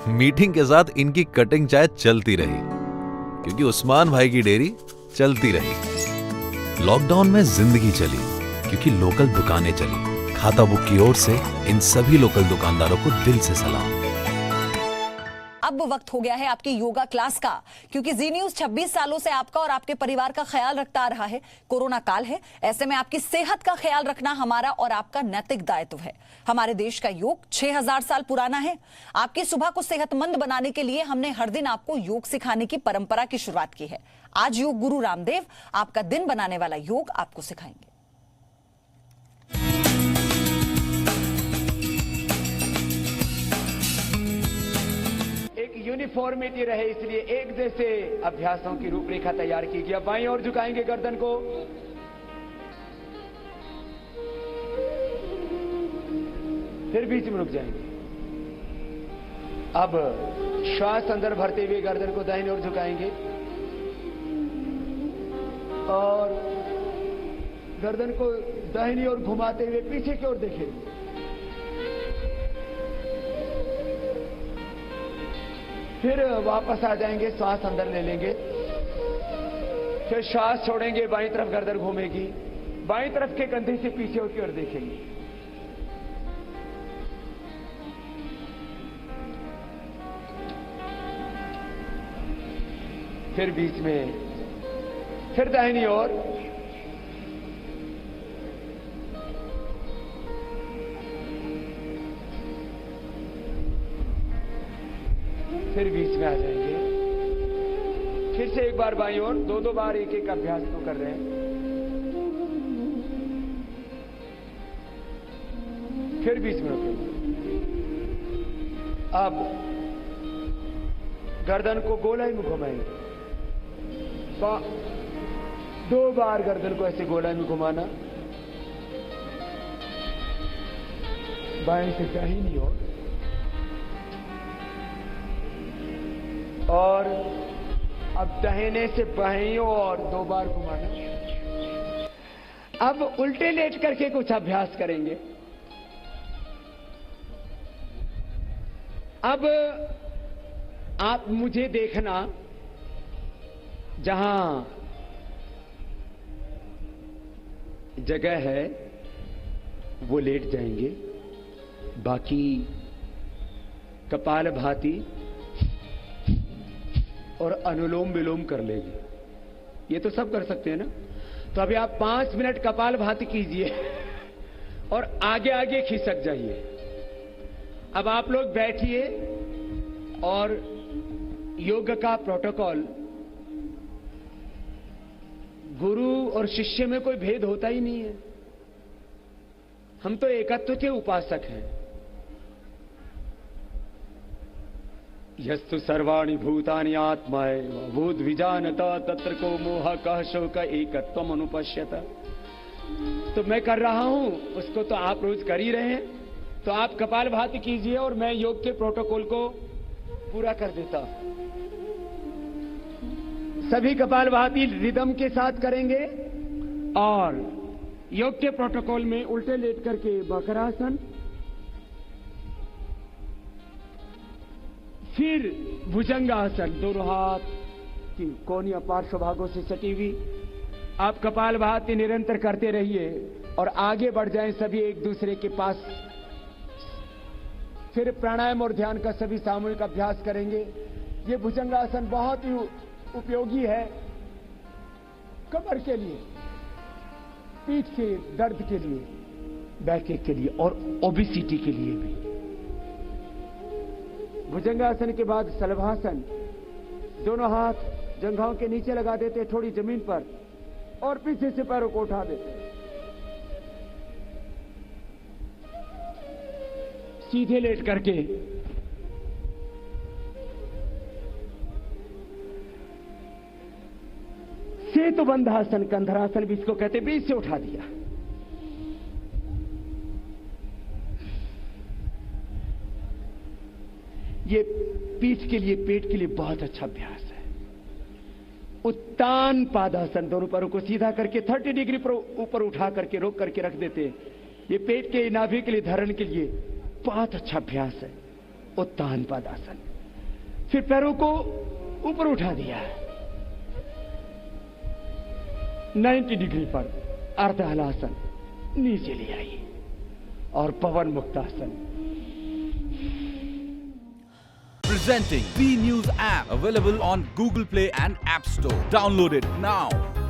Meeting के साथ इनकी कटिंग चाय चलती रही, क्योंकि उस्मान भाई की डेयरी चलती रही। लॉकडाउन में जिंदगी चली, क्योंकि लोकल दुकानें चली। खाता बुक की ओर से इन सभी लोकल दुकानदारों को दिल से सलाम। अब वक्त हो गया है आपकी योगा क्लास का, क्योंकि जी न्यूज 26 सालों से आपका और आपके परिवार का ख्याल रखता आ रहा है। कोरोना काल है, ऐसे में आपकी सेहत का ख्याल रखना हमारा और आपका नैतिक दायित्व है। हमारे देश का योग 6000 साल पुराना है। आपकी सुबह को सेहतमंद बनाने के लिए हमने हर दिन आपको योग सिखाने की परंपरा की शुरुआत की है। आज योग गुरु रामदेव आपका दिन बनाने वाला योग आपको सिखाएंगे। यूनिफॉर्मिटी रहे, इसलिए एक जैसे अभ्यासों की रूपरेखा तैयार की गई। अब बाईं ओर झुकाएंगे गर्दन को, फिर बीच में रुक जाएंगे। अब श्वास अंदर भरते हुए गर्दन को दाहिनी ओर झुकाएंगे और गर्दन को दाहिनी ओर घुमाते हुए पीछे की ओर देखेंगे। फिर वापस आ जाएंगे, श्वास अंदर ले लेंगे, फिर श्वास छोड़ेंगे, बाईं तरफ गर्दन घूमेगी, बाईं तरफ के कंधे से पीछे की ओर देखेंगे। फिर बीच में, फिर दाहिनी ओर, फिर बीच में आ जाएंगे। फिर से एक बार बाईं ओर, दो बार एक एक अभ्यास को कर रहे हैं। फिर बीच में रुकेंगे। अब गर्दन को गोलाई में घुमाएंगे। 2 बार गर्दन को ऐसे गोलाई में घुमाना, बाएं से दाहिनी ओर, और अब दाहिने से बाईं ओर 2 बार घुमाना। अब उल्टे लेट करके कुछ अभ्यास करेंगे। अब आप मुझे देखना, जहां जगह है वो लेट जाएंगे, बाकी कपालभाति और अनुलोम विलोम कर लेंगे। ये तो सब कर सकते हैं ना। तो अभी आप 5 मिनट कपालभाति कीजिए और आगे आगे खिसक जाइए। अब आप लोग बैठिए और योग का प्रोटोकॉल, गुरु और शिष्य में कोई भेद होता ही नहीं है। हम तो एकत्व के उपासक हैं। यस्तु सर्वाणि भूतानि आत्मैव भूत विजानत तत्र को मोह कह शोक एकत्वम अनुपश्यत। तो मैं कर रहा हूं, उसको तो आप रोज कर ही रहे हैं। तो आप कपालभाति कीजिए और मैं योग के प्रोटोकॉल को पूरा कर देता हूं। सभी कपालभाति रिदम के साथ करेंगे और योग के प्रोटोकॉल में उल्टे लेट करके मकरासन, फिर भुजंगासन, दोनों हाथ की कोनियां पार्श्व भागों से सटी हुई। आप कपालभाति निरंतर करते रहिए और आगे बढ़ जाएं सभी एक दूसरे के पास। फिर प्राणायाम और ध्यान का सभी सामूहिक अभ्यास करेंगे। ये भुजंगासन बहुत ही उपयोगी है कमर के लिए, पीठ के दर्द के लिए, बैकएक के लिए और ओबेसिटी के लिए भी। भुजंगासन के बाद शलभासन, दोनों हाथ जंघाओं के नीचे लगा देते, थोड़ी जमीन पर, और पीछे से पैरों को उठा देते, सीधे लेट करके। सेतुबंधासन, कंधरासन भी इसको कहते, बीच से उठा दिया। ये पीठ के लिए, पेट के लिए बहुत अच्छा अभ्यास है। उत्तान पादासन, दोनों पैरों को सीधा करके 30 डिग्री पर ऊपर उठा करके रोक करके रख देते हैं। ये पेट के नाभि के लिए, धारण के लिए बहुत अच्छा अभ्यास है उत्तान पादासन। फिर पैरों को ऊपर उठा दिया, 90 डिग्री पर अर्ध हलासन नीचे ले आई और पवन muktasana. Presenting B News app, available on Google Play and App Store. Download it now.